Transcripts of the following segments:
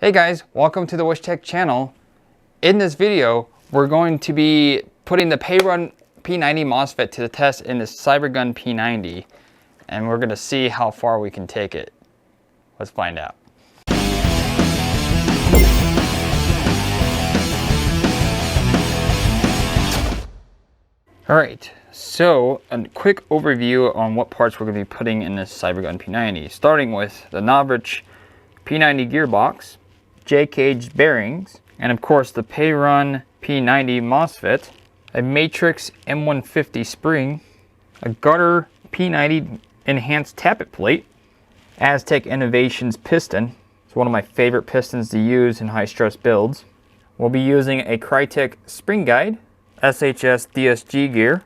Hey guys, welcome to the Wyshtech channel. In this video, we're going to be putting the Perun P90 MOSFET to the test in this CyberGun P90, and we're going to see how far we can take it. Let's find out. Alright, so a quick overview on what parts we're going to be putting in this CyberGun P90, starting with the Amperage P90 gearbox, J-cage bearings, and of course the Perun P90 MOSFET, a Matrix M150 spring, a Garter P90 enhanced tappet plate, Aztec Innovations piston. It's one of my favorite pistons to use in high stress builds. We'll be using a Crytek spring guide, SHS DSG gear,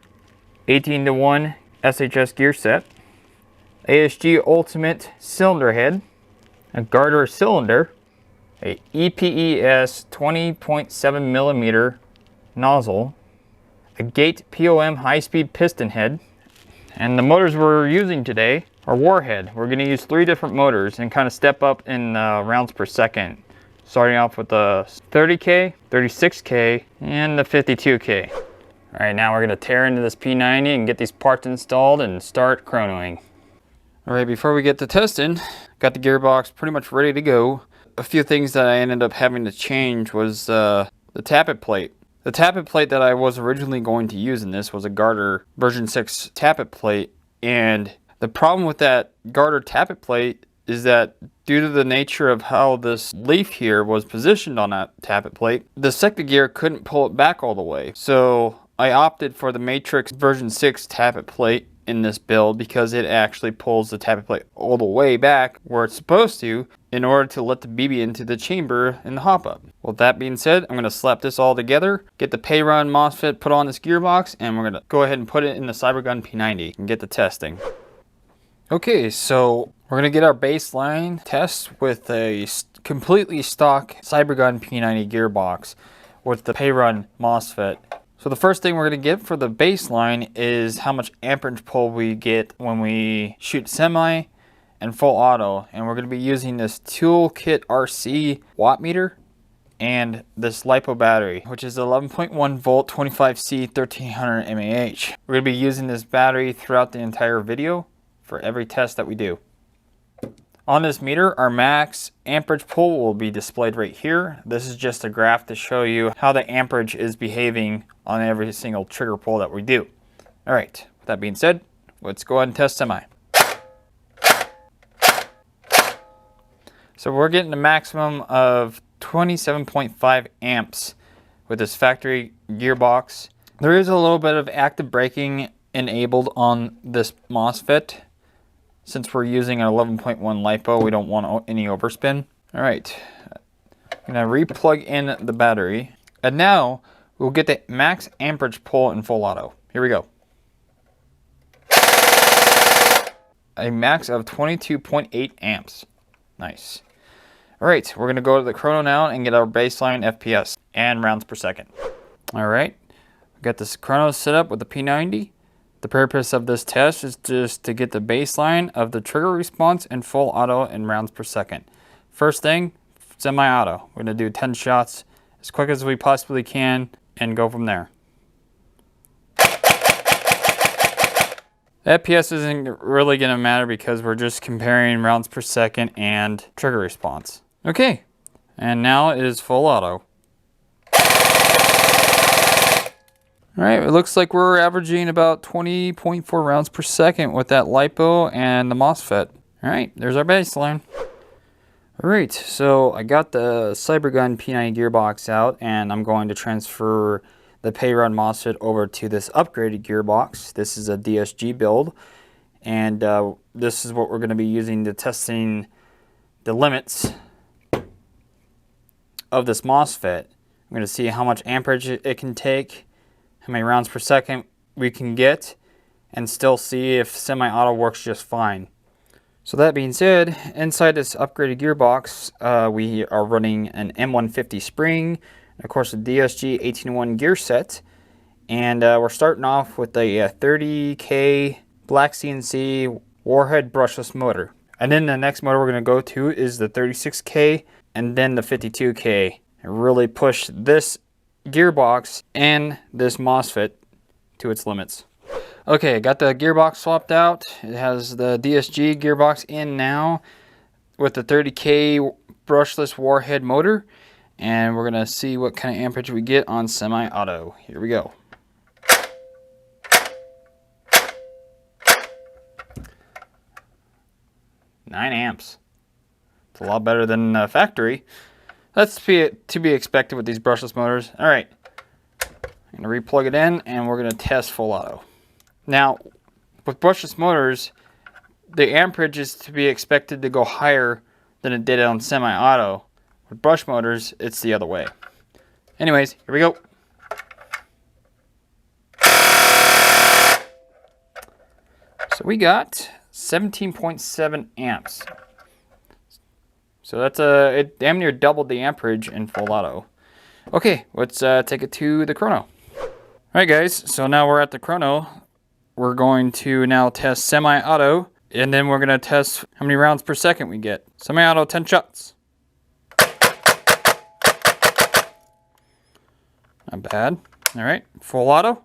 18:1 SHS gear set, ASG Ultimate cylinder head, a Garter cylinder, a EPES 20.7mm nozzle, a Gate POM high-speed piston head, and the motors we're using today are Warhead. We're going to use 3 different motors and kind of step up in rounds per second, starting off with the 30K, 36K, and the 52K. All right, now we're going to tear into this P90 and get these parts installed and start chronoing. All right, before we get to testing, got the gearbox pretty much ready to go. A few things that I ended up having to change was the tappet plate. The tappet plate that I was originally going to use in this was a Garter version 6 tappet plate, and the problem with that Garter tappet plate is that due to the nature of how this leaf here was positioned on that tappet plate, the sector gear couldn't pull it back all the way. So I opted for the Matrix version 6 tappet plate in this build because it actually pulls the tappet plate all the way back where it's supposed to in order to let the BB into the chamber in the hop-up. With that being said, I'm going to slap this all together, get the Perun MOSFET put on this gearbox, and we're going to go ahead and put it in the CyberGun P90 and get the testing. Okay, so we're going to get our baseline test with a completely stock CyberGun P90 gearbox with the Perun MOSFET. So the first thing we're going to get for the baseline is how much amperage pull we get when we shoot semi and full auto. And we're going to be using this Toolkit RC watt meter and this LiPo battery, which is 11.1 volt 25C 1300 mAh. We're going to be using this battery throughout the entire video for every test that we do. On this meter, our max amperage pull will be displayed right here. This is just a graph to show you how the amperage is behaving on every single trigger pull that we do. All right, with that being said, let's go ahead and test semi. So we're getting a maximum of 27.5 amps with this factory gearbox. There is a little bit of active braking enabled on this MOSFET. Since we're using an 11.1 LiPo, we don't want any overspin. All right, I'm gonna re-plug in the battery. And now we'll get the max amperage pull in full auto. Here we go. A max of 22.8 amps. Nice. All right, we're gonna go to the chrono now and get our baseline FPS and rounds per second. All right, we got this chrono set up with the P90. The purpose of this test is just to get the baseline of the trigger response in full auto in rounds per second. First thing, semi-auto. We're going to do 10 shots as quick as we possibly can and go from there. The FPS isn't really going to matter because we're just comparing rounds per second and trigger response. Okay, and now it is full auto. All right, it looks like we're averaging about 20.4 rounds per second with that LiPo and the MOSFET. All right, there's our baseline. All right, so I got the CyberGun P90 gearbox out, and I'm going to transfer the Perun MOSFET over to this upgraded gearbox. This is a DSG build, and this is what we're going to be using to testing the limits of this MOSFET. I'm going to see how much amperage it can take, how many rounds per second we can get, and still see if semi-auto works just fine. So that being said, inside this upgraded gearbox, we are running an M150 spring, and of course a DSG 18:1 gear set, and we're starting off with a 30K black CNC Warhead brushless motor. And then the next motor we're going to go to is the 36K and then the 52K. Really push this gearbox and this MOSFET to its limits. Okay, got the gearbox swapped out. It has the DSG gearbox in now with the 30K brushless warhead motor, and we're gonna see what kind of amperage we get on semi-auto. Here we go. Nine amps. It's a lot better than factory. That's to be expected with these brushless motors. All right, I'm gonna replug it in, and we're gonna test full auto. Now, with brushless motors, the amperage is to be expected to go higher than it did on semi-auto. With brush motors, it's the other way. Anyways, here we go. So we got 17.7 amps. So that's it damn near doubled the amperage in full auto. Okay, let's take it to the chrono. All right, guys, so now we're at the chrono. We're going to now test semi-auto, and then we're gonna test how many rounds per second we get. Semi-auto, 10 shots. Not bad. All right, full auto.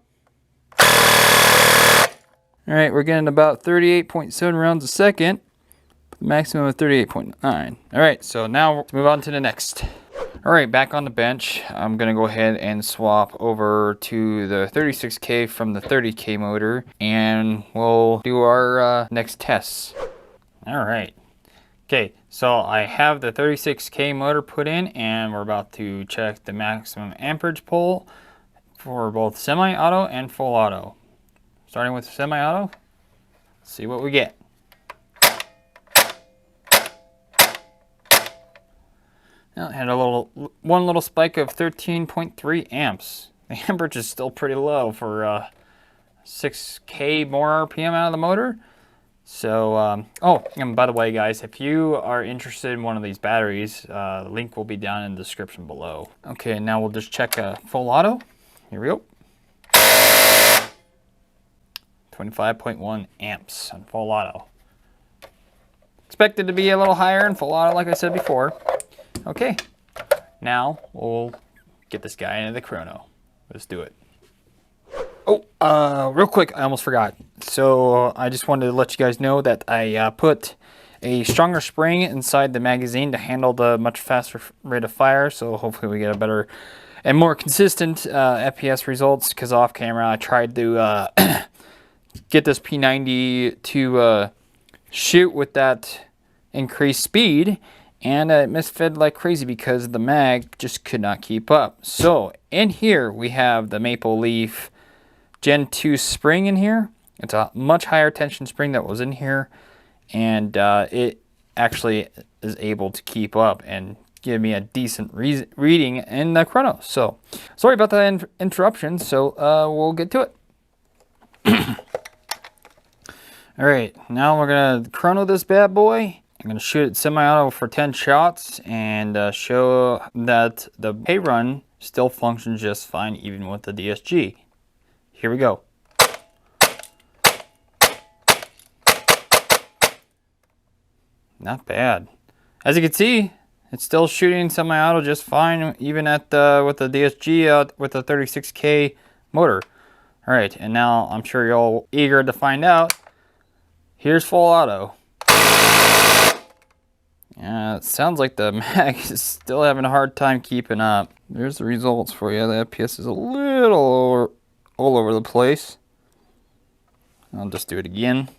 All right, we're getting about 38.7 rounds a second, maximum of 38.9. All right, so now let's move on to the next. All right, back on the bench. I'm gonna go ahead and swap over to the 36K from the 30K motor, and we'll do our next tests. All right. Okay, so I have the 36K motor put in, and we're about to check the maximum amperage pull for both semi-auto and full auto. Starting with semi-auto, let's see what we get. Now it had one little spike of 13.3 amps. The amperage is still pretty low for 6K more RPM out of the motor. So, oh, and by the way, guys, if you are interested in one of these batteries, the link will be down in the description below. Okay, now we'll just check full auto. Here we go. 25.1 amps on full auto. Expected to be a little higher in full auto, like I said before. Okay, now we'll get this guy into the chrono. Let's do it. Oh, real quick, I almost forgot. So I just wanted to let you guys know that I put a stronger spring inside the magazine to handle the much faster rate of fire. So hopefully we get a better and more consistent FPS results, because off camera I tried to get this P90 to shoot with that increased speed, and it misfed like crazy because the mag just could not keep up. So in here we have the Maple Leaf Gen 2 spring in here. It's a much higher tension spring that was in here, and it actually is able to keep up and give me a decent reading in the chrono. So sorry about the interruption, so we'll get to it. All right, now we're gonna chrono this bad boy. I'm gonna shoot it semi-auto for 10 shots and show that the pay run still functions just fine even with the DSG. Here we go. Not bad. As you can see, it's still shooting semi-auto just fine, even at with the DSG with the 36K motor. All right, and now I'm sure you're all eager to find out. Here's full auto. Yeah, it sounds like the mag is still having a hard time keeping up. There's the results for you. The FPS is a little all over the place. I'll just do it again.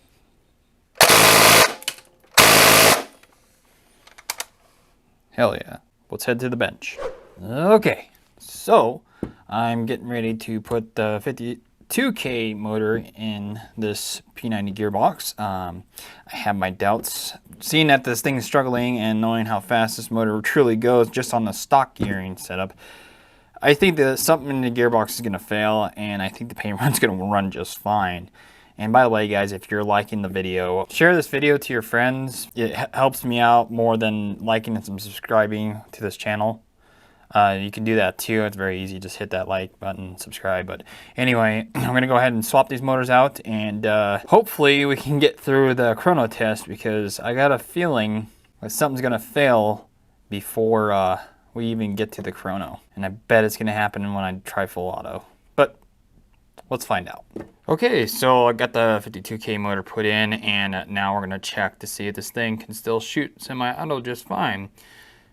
Hell yeah. Let's head to the bench. Okay, so I'm getting ready to put the 52K motor in this P90 gearbox. I have my doubts. Seeing that this thing is struggling and knowing how fast this motor truly goes just on the stock gearing setup, I think that something in the gearbox is going to fail, and I think the paint run's going to run just fine. And by the way, guys, if you're liking the video, share this video to your friends. It helps me out more than liking and subscribing to this channel. You can do that too. It's very easy. Just hit that like button, subscribe. But anyway, I'm going to go ahead and swap these motors out, and hopefully we can get through the chrono test, because I got a feeling that something's going to fail before we even get to the chrono. And I bet it's going to happen when I try full auto. But let's find out. Okay, so I got the 52K motor put in, and now we're going to check to see if this thing can still shoot semi-auto just fine.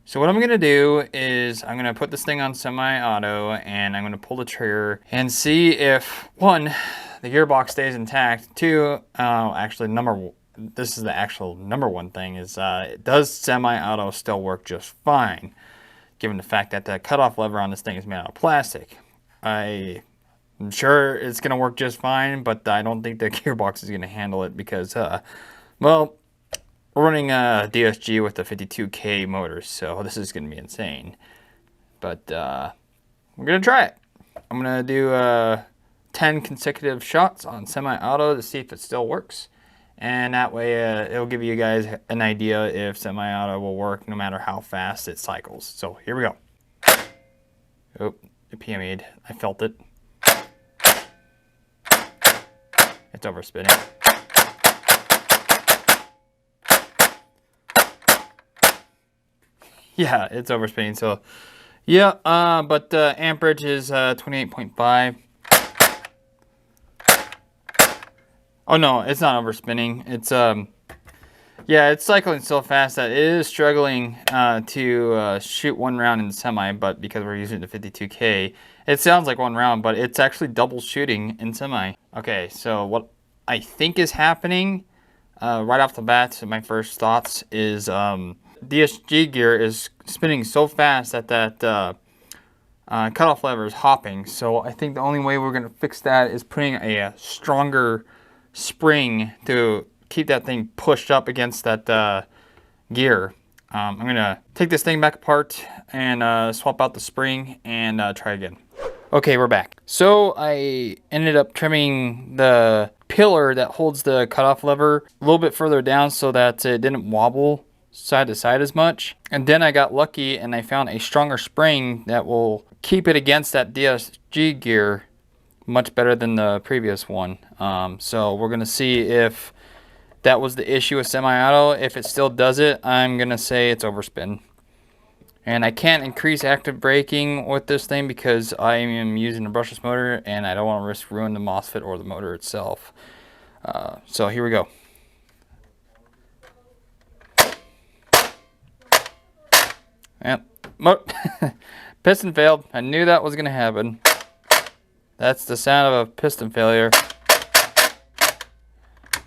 So what I'm going to do is I'm going to put this thing on semi-auto, and I'm going to pull the trigger and see if, one, the gearbox stays intact. Two, actually this is the actual number one thing, is does semi-auto still work just fine, given the fact that the cutoff lever on this thing is made out of plastic. I'm sure it's going to work just fine, but I don't think the gearbox is going to handle it because, well, we're running a DSG with a 52K motor, so this is going to be insane. But we're going to try it. I'm going to do 10 consecutive shots on semi-auto to see if it still works. And that way it'll give you guys an idea if semi-auto will work no matter how fast it cycles. So here we go. Oh, it PMA'd. I felt it. It's overspinning. Yeah, it's overspinning. So yeah, but amperage is 28.5. Oh no, it's not overspinning. It's yeah, it's cycling so fast that it is struggling to shoot one round in the semi, but because we're using the 52K, it sounds like one round, but it's actually double shooting in semi. Okay, so what I think is happening right off the bat, my first thoughts is DSG gear is spinning so fast that cutoff lever is hopping. So I think the only way we're going to fix that is putting a stronger spring to keep that thing pushed up against that gear. I'm going to take this thing back apart and swap out the spring and try again. Okay, we're back. So I ended up trimming the pillar that holds the cutoff lever a little bit further down so that it didn't wobble side to side as much. And then I got lucky and I found a stronger spring that will keep it against that DSG gear much better than the previous one. So we're gonna see if that was the issue with semi-auto. If it still does it, I'm gonna say it's overspin. And I can't increase active braking with this thing because I am using a brushless motor and I don't want to risk ruining the MOSFET or the motor itself. So here we go. Yep. Piston failed. I knew that was gonna happen. That's the sound of a piston failure.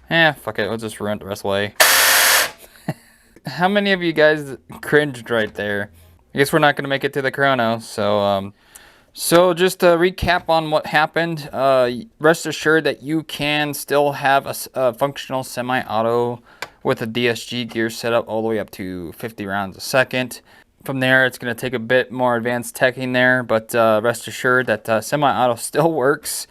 Fuck it. We'll just run it the rest of the way. How many of you guys cringed right there? I guess we're not going to make it to the chrono. So just to recap on what happened, rest assured that you can still have a functional semi-auto with a DSG gear setup all the way up to 50 rounds a second. From there, it's going to take a bit more advanced teching there, but rest assured that semi-auto still works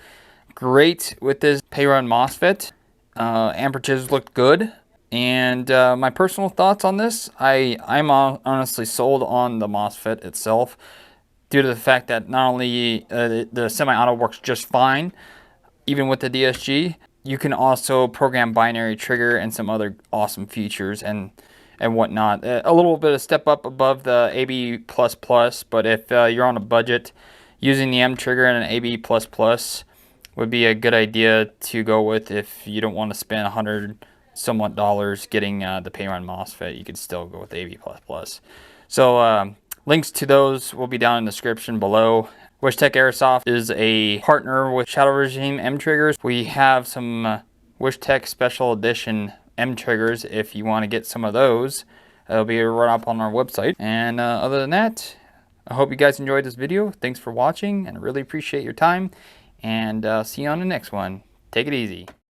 great with this Perun MOSFET. Amperages looked good, and my personal thoughts on this, I'm honestly sold on the MOSFET itself due to the fact that not only the semi-auto works just fine, even with the DSG, you can also program binary trigger and some other awesome features and whatnot. A little bit of step up above the AB++, but if you're on a budget, using the M trigger and an AB++ would be a good idea to go with. If you don't want to spend $100 somewhat getting the Perun MOSFET, you could still go with AB++. So links to those will be down in the description below. Wyshtech Airsoft is a partner with ShadowRegime M triggers. We have some Wyshtech Special Edition M triggers if you want to get some of those. It'll be right up on our website. And other than that, I hope you guys enjoyed this video. Thanks for watching and I really appreciate your time. And see you on the next one. Take it easy.